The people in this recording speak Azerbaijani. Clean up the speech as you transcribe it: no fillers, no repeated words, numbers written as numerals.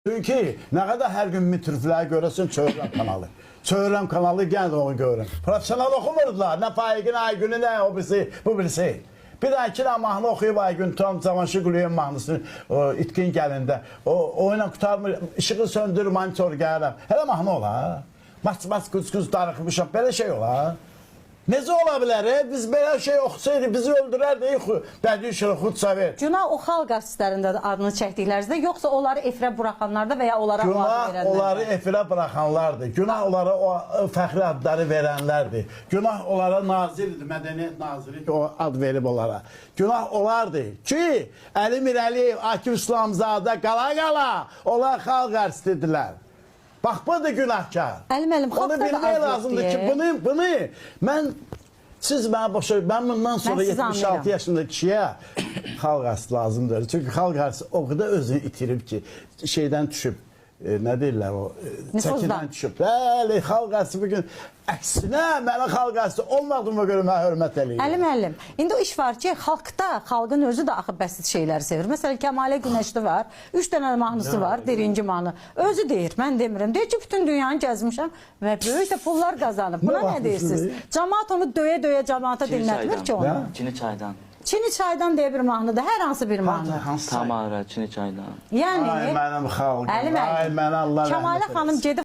Çünki nə qədər hər gün mitrifləri görəsən Çöhrəm kanalı. Çöhrəm kanalı gəl onu görün. Profesional oxumurdular. Nə Faigin Aygünü, nə o birisi, bu birisi. Bir də iki də mahnı oxuyub Aygün Tam Cavanşir Quluyevin mahnısını itkin gəlində. O ilə qutarmır, işığı söndür, monitor gəlirəm. Hələ mahnı ola. Maç quz darıxmışam, belə şey ola. Necə ola bilər? Biz belə şey oxusaydı, bizi öldürərdik. Bədii Şırxud Sovet. Günah o xalq artistlərində də adını çəkdiklərinizdə, yoxsa onları efirə buraxanlarda və ya onlara o adı verənlərdə? Günah onları efirə buraxanlardır. Günah onlara o fəxri adları verənlərdir. Günah onlara nazirdir, mədəniyyət naziri o ad verib onlara. Günah olardı ki, Əli Mirəliyev, Akif İslamzadə qala-qala onlar xalq artistidirlər. Bax, budur günahkar. Əli müəllim, onu bilmək lazımdır ki, bunu siz mənə başa, mən bundan sonra 76 yaşında kişiyə xalq artisti lazımdır. Çünki xalq artisti o qədər özünü itirib ki, şeydən düşüb, nə deyirlər o, çəkindən düşüb. Bəli, xalq artisti bugün əksinə mənə xalq artisti olmadığıma görə mənə hörmət eləyir. Əli müəllim, indi o iş var ki, xalqda, xalqın özü də axı bəsit şeyləri sevir. Məsələn, Kəmalə Günəşli var, 3 dənə mahnısı var, birinci mahnı. Özü deyir, mən demirəm. Deyir ki, bütün dünyanı gəzmişəm və böyük də pullar qazanıb. Buna nə deyirsiniz? Cəmaat onu döyə-döyə cəmaata dinlətmir ki onu. Çini çaydan. Çini çaydan deyə bir mahnıdır, hər hansı bir mahnı. Tamara, Çini çaydan. Yəni, ay mənim xalqım, Əli müəllim, ay mənə Allah rəhmət Kəmalə xanım gedib